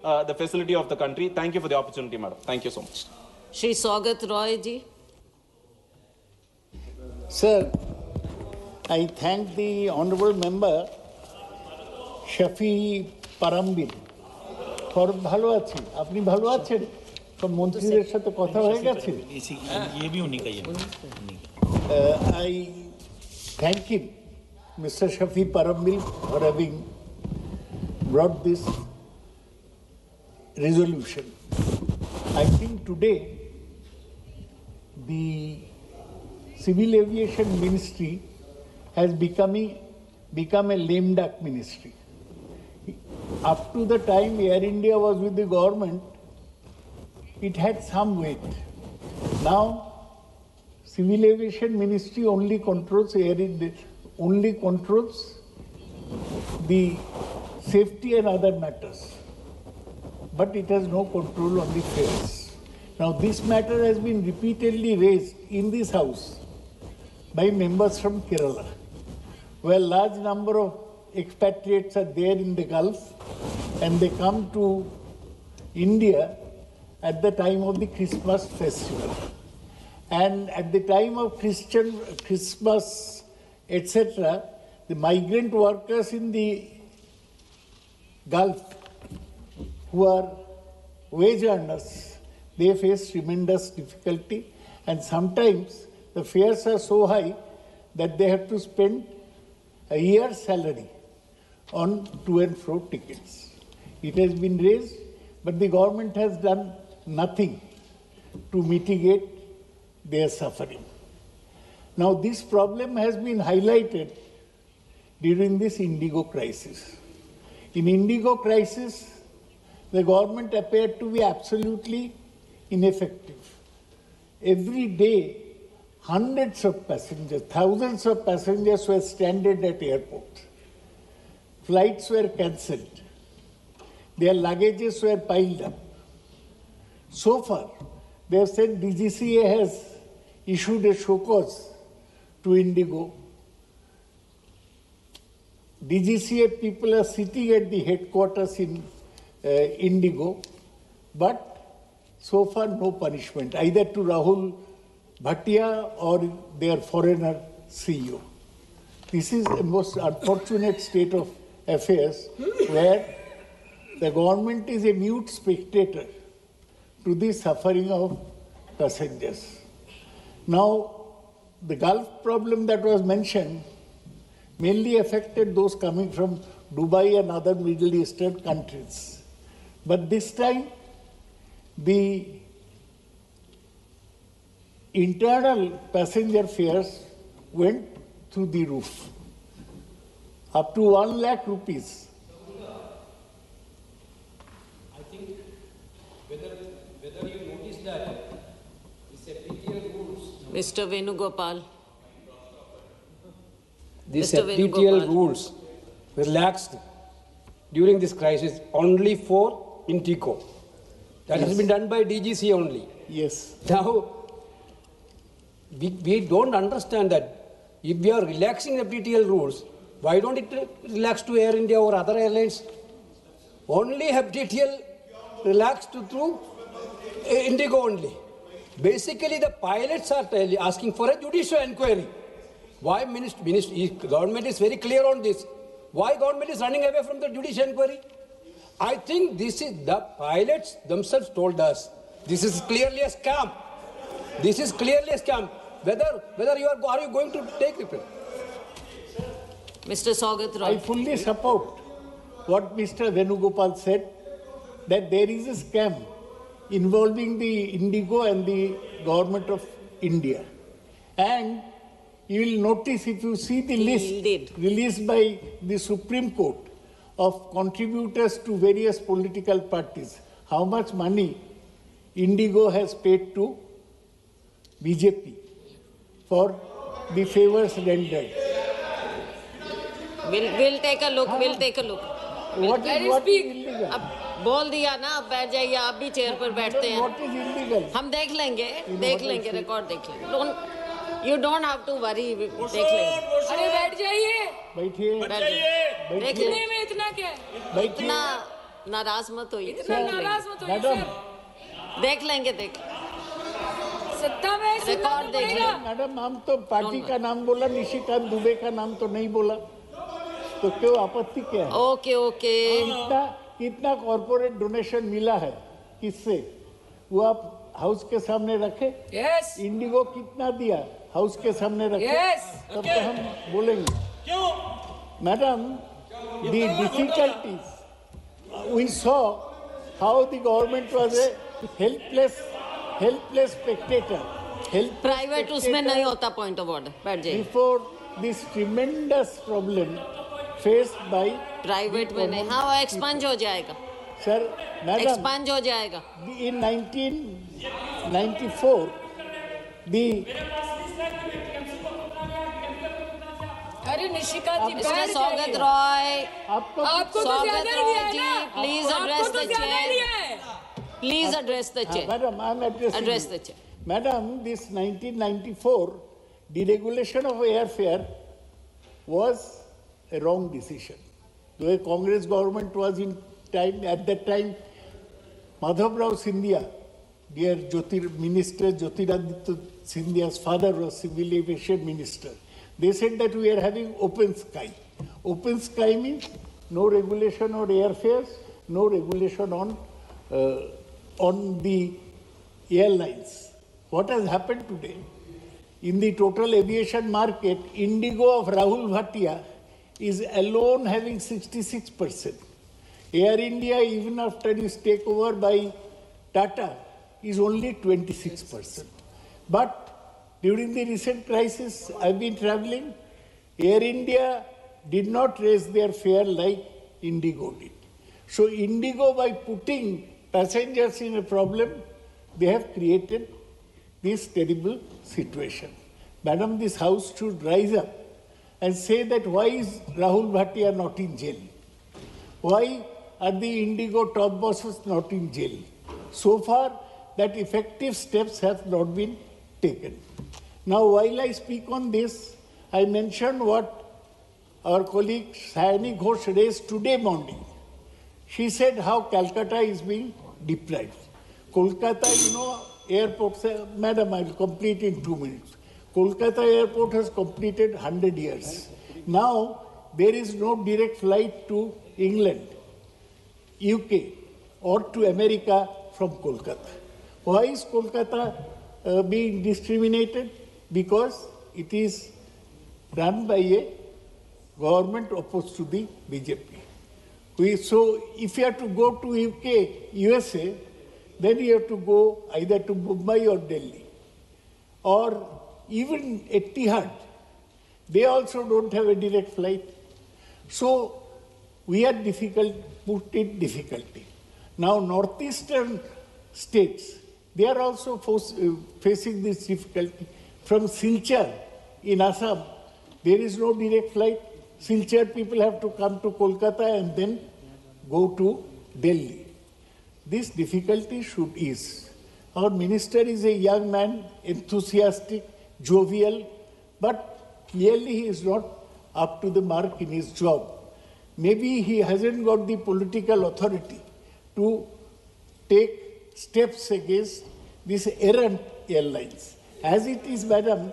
the facility of the country. Thank you for the opportunity, madam. Thank you so much. Shri Sougata Roy ji. Sir, I thank the honourable member Shafi Parambil for ভালো আছি। আপনি ভালো আছেন? তো মন্ত্রীদের সাথে কথা হয়ে গেছে? I thank him, Mr. Shafi Parambil, for having brought this resolution. I think today the Civil Aviation Ministry has become a lame duck ministry. Up to the time Air India was with the government, it had some weight. Now, Civil Aviation Ministry only controls the safety and other matters, but it has no control on the fares. Now, this matter has been repeatedly raised in this house by members from Kerala, where large number of expatriates are there in the Gulf and they come to India at the time of the Christmas festival. And at the time of Christmas, etc., the migrant workers in the Gulf who are wage earners, they face tremendous difficulty, and sometimes the fares are so high that they have to spend a year's salary on to and fro tickets. It has been raised, but the government has done nothing to mitigate their suffering. Now, this problem has been highlighted during this indigo crisis. In indigo crisis, the government appeared to be absolutely ineffective. Every day, hundreds of passengers, thousands of passengers were stranded at airports. Flights were cancelled. Their luggages were piled up. So far, they have said DGCA has issued a show cause to Indigo. DGCA people are sitting at the headquarters in Indigo, but so far no punishment, either to Rahul Bhatia or their foreigner CEO. This is a most unfortunate state of affairs where the government is a mute spectator to the suffering of passengers. Now, the Gulf problem that was mentioned mainly affected those coming from Dubai and other Middle Eastern countries. But this time, the internal passenger fares went through the roof, up to 1 lakh rupees. I think whether you notice that it's a FTL rules. Mr. Venugopal. These Mr. FTL Venugopal. rules relaxed during this crisis only for Indigo. That has been done by DGC only. Yes. Now, we don't understand that if we are relaxing the FTL rules, why don't it relax to Air India or other airlines? Only FTL relaxed through Indigo only. Basically, the pilots are asking for a judicial inquiry. Why government is very clear on this. Why government is running away from the judicial inquiry? I think this is the pilots themselves told us. This is clearly a scam. This is clearly a scam. Whether are you going to take it? Mr. Sougata Roy. I fully support what Mr. Venugopal said, that there is a scam involving the Indigo and the government of India. And you will notice, if you see the list released by the Supreme Court of contributors to various political parties, how much money Indigo has paid to BJP for the favors rendered. We'll take a look. We'll take a look. What is illegal? अब बोल दिया ना, अब बैठ जाइए, आप भी chair पर बैठते हैं. What is illegal? हम देख लेंगे, रिकॉर्ड देख लेंगे. You don't have to worry, देख लेंगे. अरे बैठ जाइए. बैठिए. देख लेंगे. में इतना क्या है? इतना नाराज मत होइए। इतना नाराज मत होइए मैडम, सर। देख लेंगे सत्ता में रिकॉर्ड देख पड़ेगा। मैडम हम तो पार्टी का नाम बोला, निशिकांत दुबे का नाम तो नहीं बोला, तो क्यों आपत्ति क्या है? ओके ओके कितना कॉर्पोरेट डोनेशन मिला है, किससे, वो आप हाउस के सामने रखे? यस इंडिगो कितना दिया, हाउस के सामने रखे? यस तब तो हम बोलेंगे। Madam, the difficulties we saw how the government was a helpless spectator. Private उसमें नहीं होता पॉइंट ऑफ ऑर्डर, बैठ जाइए। Before this tremendous problem faced by private में नहीं, हाँ वो एक्सपांड हो जाएगा sir, madam, एक्सपांड हो जाएगा। in 1994 the अरे निशिकांत जी मिस्टर बैठ सौगत जाइए। रॉय, आपको आपको तो सौगत ज्यादा रॉय दिया है जी, ना, प्लीज आपको एड्रेस तो द ज्यादा चेयर, दिया है। Please address the chair, madam, I am addressing address you. The chair. Madam, this 1994 deregulation of airfare was a wrong decision. The Congress government was in time, at that time, Madhav Rao Scindia, dear Minister Jyotiraditya Scindia's father was civil aviation minister. They said that we are having open sky. Open sky means no regulation on airfares, no regulation on the airlines. What has happened today? In the total aviation market, Indigo of Rahul Bhatia is alone having 66%. Air India, even after its takeover by Tata, is only 26%. But during the recent crisis, I've been traveling, Air India did not raise their fare like Indigo did. So Indigo, by putting passengers in a problem, they have created this terrible situation. Madam, this house should rise up and say that why is Rahul Bhatia not in jail? Why are the Indigo top bosses not in jail? So far, that effective steps have not been taken. Now, while I speak on this, I mention what our colleague Sayani Ghosh raised today morning. She said how Calcutta is being deprived. Kolkata, airport, madam, I will complete in 2 minutes. Kolkata airport has completed 100 years. Now, there is no direct flight to England, UK, or to America from Kolkata. Why is Kolkata being discriminated? Because it is run by a government opposed to the BJP. So if you have to go to UK, USA, then you have to go either to Mumbai or Delhi. Or even Etihad, they also don't have a direct flight. So we are put in difficulty. Now northeastern states, they are also facing this difficulty. From Silchar in Assam, there is no direct flight. Silchar people have to come to Kolkata and then go to Delhi. This difficulty should ease. Our minister is a young man, enthusiastic, jovial, but clearly he is not up to the mark in his job. Maybe he hasn't got the political authority to take steps against these errant airlines. As it is, madam,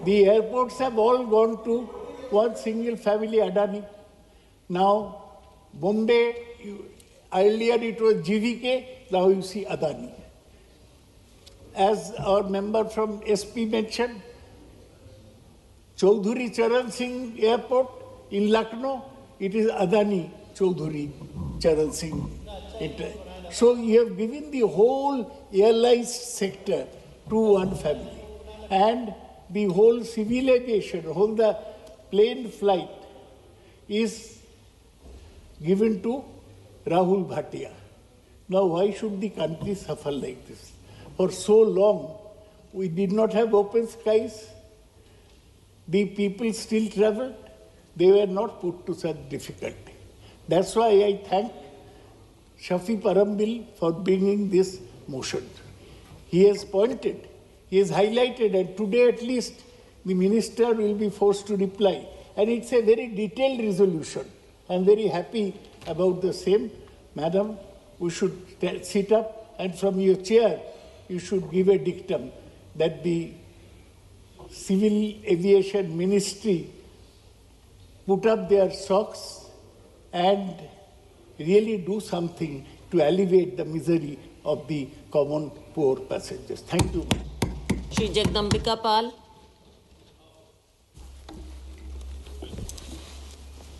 the airports have all gone to one single family, Adani. Now, Bombay, earlier it was GVK, now you see Adani. As our member from SP mentioned, Chaudhuri Charan Singh Airport in Lucknow, it is Adani Chaudhuri Charan Singh. So you have given the whole airlines sector to one family. And the whole civil aviation, whole the plane flight is given to Rahul Bhatia. Now why should the country suffer like this? For so long, we did not have open skies. The people still traveled. They were not put to such difficulty. That's why I thank Shafi Parambil for bringing this motion. He has pointed, he has highlighted, and today at least the minister will be forced to reply. And it's a very detailed resolution. I'm very happy about the same. Madam, we should sit up and from your chair, you should give a dictum that the Civil Aviation Ministry put up their socks and really do something to alleviate the misery of the common poor passengers. Thank you. Shri Jagdambika Pal.